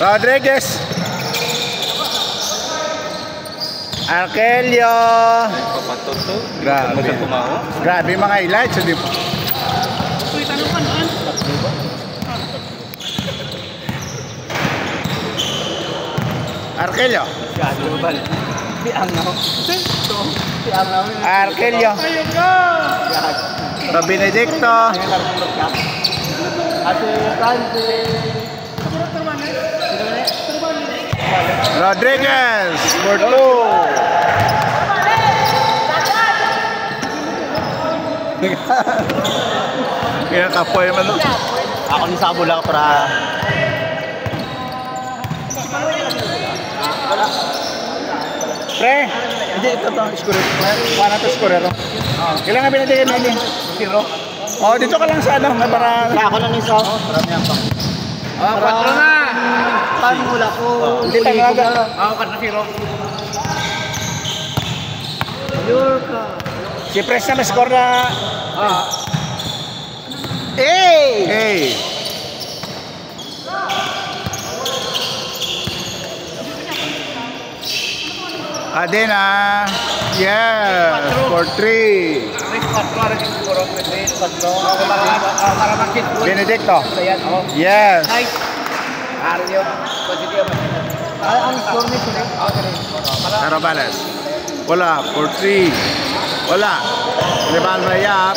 Rodriguez. Arkelio. Grabe. Grabe mga highlights. Hindi po. Arkelio. Arkelio. Benedicto. Rodriguez for 2. Kaya kapoy man no? Ako ni Sabo lang para pre, hindi ito score. Para to score ro. Kailangan binigyan mo ni 0. Oh, dito ka lang sa ano, para ako lang isa. Marami ang pa. Oh, 4 na. Paano wala ko? Hindi talaga. Oh, 4-0. Yorka. Si Pres na score na. Hey! Adena. Yes, for 3. Benedicto. Yes. Carabales. Wala, for 3. Wala. Liban na Yap.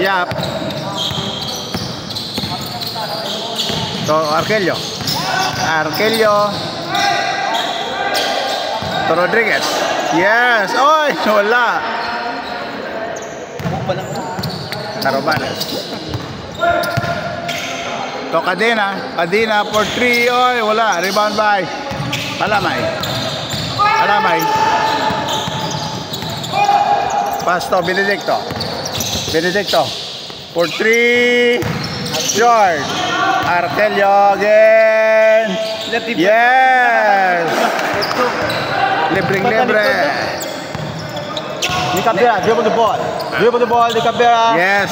Yap. So, Arkelio. Arkelio. To Rodriguez. Yes. Oy, wala. Carabales. To Cadena. Cadena for 3. Oy, wala. Rebound by Alamay. Alamay. Pass to Benedicto. Benedicto for 3. George. Arkelio again. Yes. Libre. Ni Cabrera, dribble the ball. Dribble the ball, Ni Cabrera. Yes.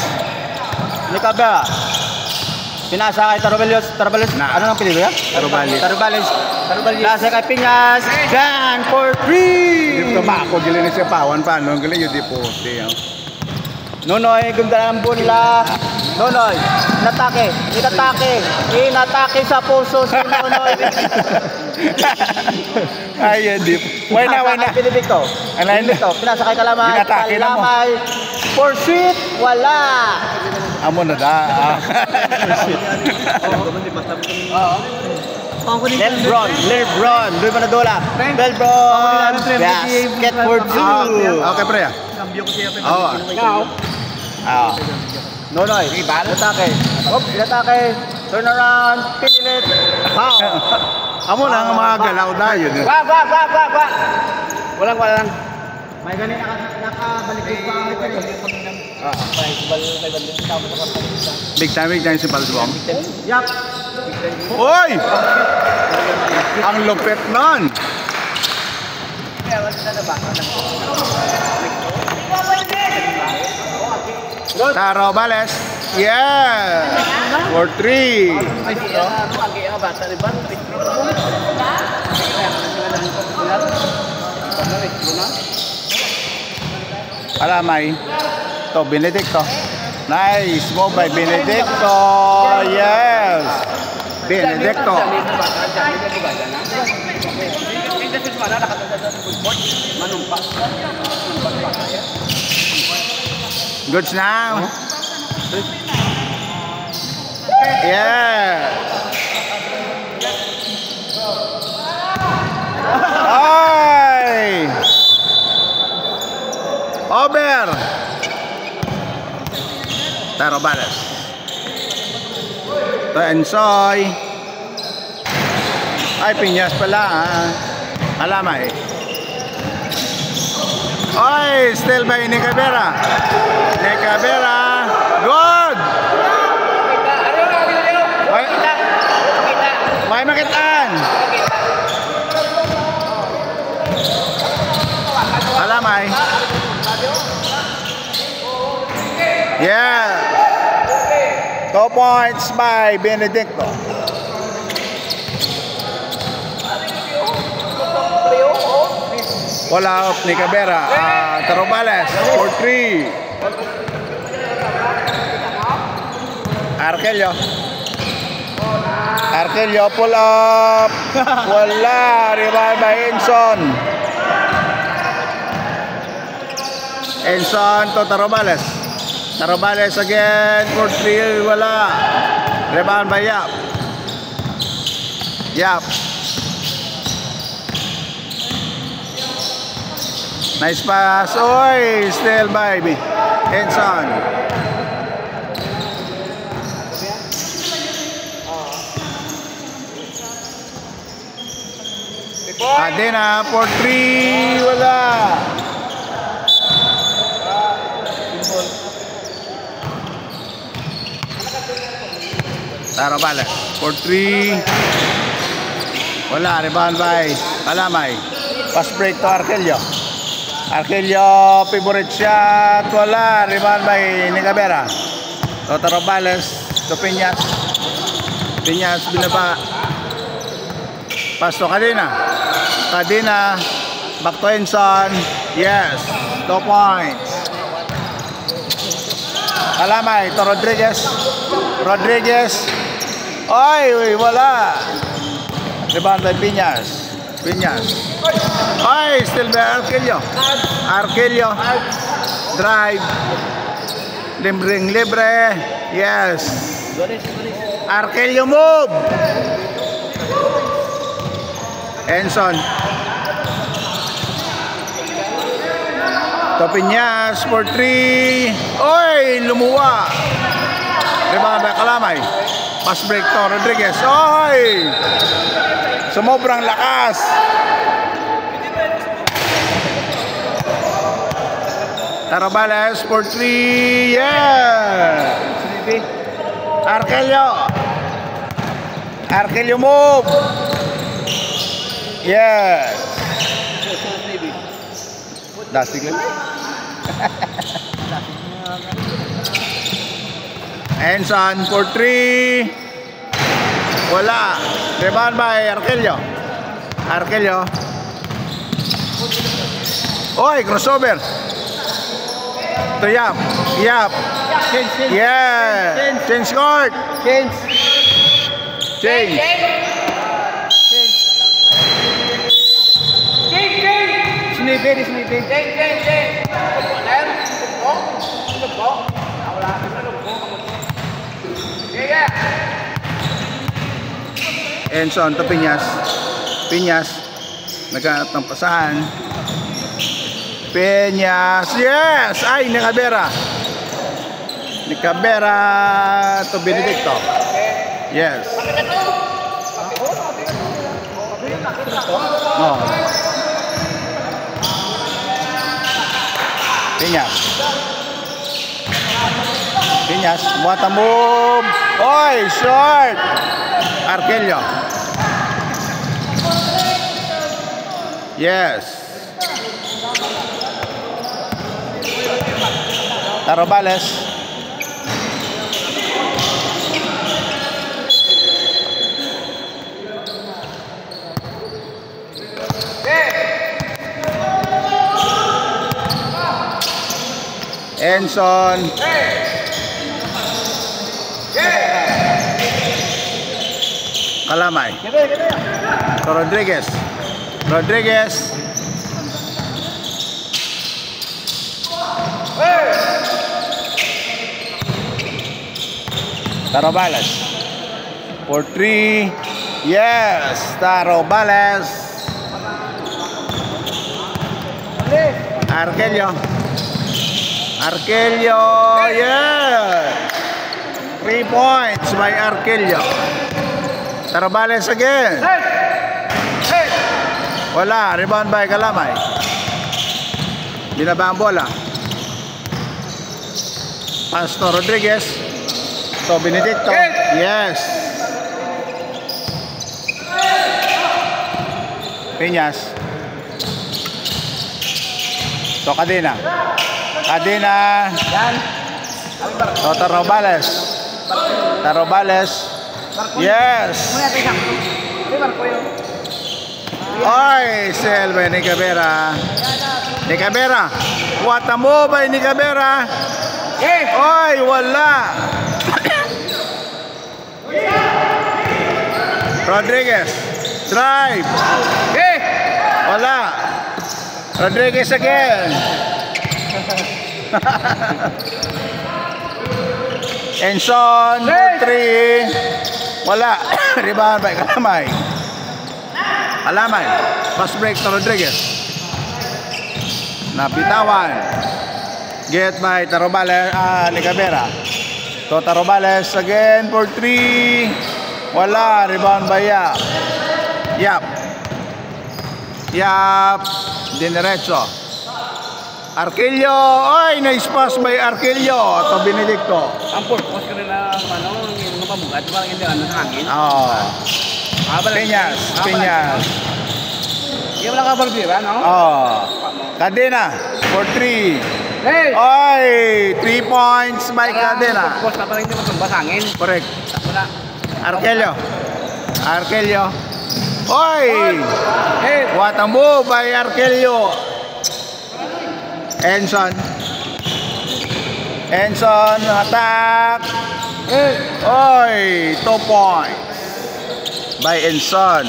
Ni Cabrera. Pinasa kay Tarabales. Nah. Ano nang pinili ya? Tarabales. Pinasa kay Piñas. Dan for 3. Dito ba ako gilin siya pawan pa no gilin yung deporte. Nonoy, ganda ng bola. Nonoy, inatake sa puso si Nonoy. Ay, di. Why na. Benedicto. Pinasa kay Kalamay. For sweet, wala. Amo na da. Lebron, Luis Manadola. Lebron, basket for 2. Okay, pre. Cambio ko siya. Nonoy, inatake. Turn around, pinilit. Wow. Amo na nga mga galaw na yun. Walang. May ganun nakabalik pa kami. Big time si Balduang. Yap. Oy! Ang lupit nun. Carabales. Yeah. For 3. Alamay. To Benedicto. Nice move by Benedicto. Yes. Benedicto. Goods now. Yeah. Ay. Over. Tarabales. To Ensoy. Ay, Piñas pala. Alamay. Oy, still by Ni Cabrera. Good. May makitaan. Alamay. Yeah. 2 points by Benedicto. Wala out ni Cabrera. Tarobales for 3. Arkelio pull up. Wala. Rebound by Enson. Enson to Tarobales. Tarobales again for 3. Wala. Rebound by Yap. Yap. Nice pass. Oy, still by Enson. Cadena for 3. Wala. Tarobales for 3. Wala. Rebound by Kalamay. Pass break to Arkelio. Arkelio, favorite shot. Wala. Rebound by Nicabera. To Tarobales. To Piñas. Piñas binaba. Pass to Cadena. Cadena. Back to Enson. Yes. 2 points. Kalamay to Rodriguez. Rodriguez. Oy, wala. Rebound by Piñas. Piñas. Ay, still by Arkelio. Arkelio. Drive. Libre. Yes. Arkelio move. Enson. To Piñas for 3. Oy, lumuwa. Rebound by Kalamay. Pass break to Rodriguez. Oy! Sumobrang lakas. Tarobales for 3. Yeah! Arkelio. Arkelio move. Yes. Dasig lang. Enson for 3. Wala. Rebound by Arkelio. Arkelio. Oy, crossover. To Yap. Yap. Yeah. Change court. Change. Snippy. Enson to Piñas. Piñas. Naghanap ng pasahan. Piñas. Yes! Ay, Nicabera. Nicabera to Benedicto. Yes. Oh. Piñas. Piñas. What a move. Oy, short. Arkelio. Yes. Tarobales. Enson. Kalamay. To Rodriguez. Rodriguez. Tarobales. For 3. Yes. Tarobales. Arkelio. Arkelio. Yeah. 3 points by Arkelio. Tarobales again. Wala. Rebound by Kalamay. Binaba ang bola. Pass to Rodriguez. To Benedicto. Yes. Piñas. To Cadena. Cadena. To Tarobales. Tarobales. Yes. Oy, sell by ni Cabrera. Ni Cabrera. What a move by ni Cabrera. Oy, wala. Rodriguez. Drive. Wala. Rodriguez again. Enson, 3. Wala. Rebound by Kalamay. Kalamay. Pass break to Rodriguez. Napitawan. Get by Tarobales, Nicabera. To Tarobales again for 3. Wala. Rebound by Yap. Yap. Dinerecho. Arquillo. Oy, nice pass by Arquillo. To Benedicto. Ang purpose ko nila, yung pamugat, parang hindi sa hangin. Peñas. Hindi mo lang kabarbira, no? Cadena for 3. Hey! Oy, 3 points by Cadena. Purpose na parang hindi matumba sa hangin. Correct. Wala. Arquillo. Oy! Hey! What a move by Arquillo. Enson, attack. Oy, 2 points by Enson.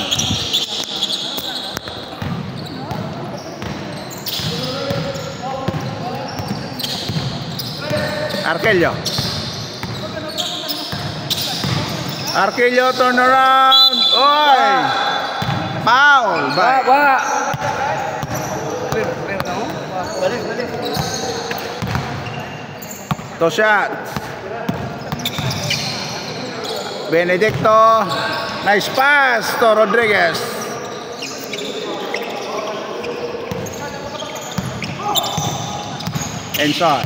Arquillo turn around. Oy! Foul by to shot. Benedicto. Nice pass to Rodriguez. Enson.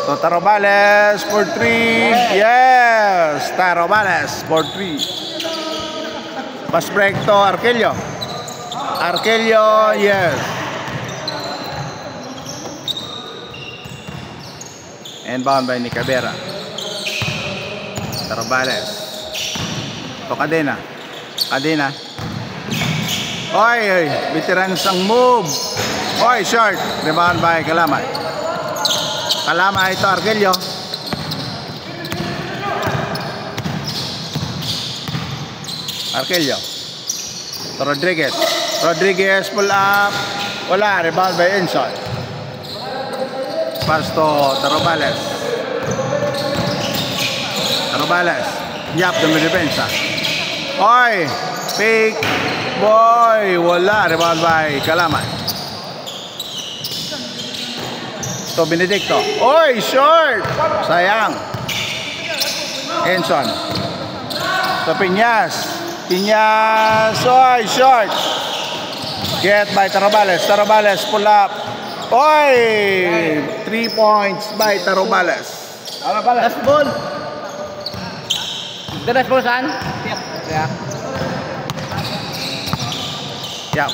To Tarobales for 3. Yes. Tarobales for 3. Pass break to Arquillo. Yes. And bound by Nicabera. Tarobales. To Cadena. Oy, veteran sang move. Oy, short. Rebound by Kalamay. To Arquillo. To Rodriguez pull up. Wala. Rebound by Enson. Pass to Tarobales. Yap na may depensa. Oy! Fake. Boy! Wala. Rebound by Kalamay. To Benedicto. Oy! Short! Sayang. Enson. To Peñas. Oy! Short. Get by Tarobales. Pull up. Oy! 3 points by Tarobales. Last ball. The last ball saan? Yap.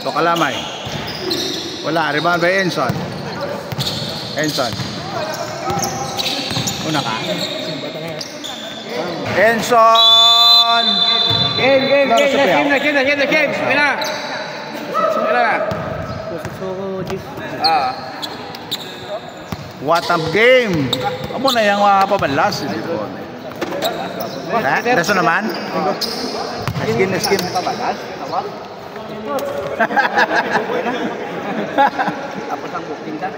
To Kalamay. Wala. Rebound by Enson. Una ka. Enson. Game. Mina. What a game. Amo na yung pabalas. Reso naman. Skin. Pabalas? Tapos ang booking ka?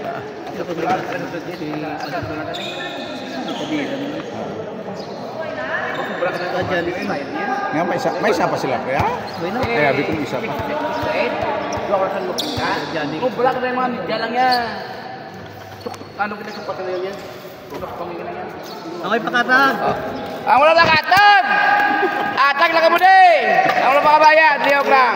Nga, may isa pa sila, kaya? Kaya, bitong isa pa. Kung wala ka na yung mga media lang yan. Ano kita sa patuloy yan? Okay, pakatag. Ang wala nakatag! Atag lang ka mo din! Ang wala pakabayad, liyok lang.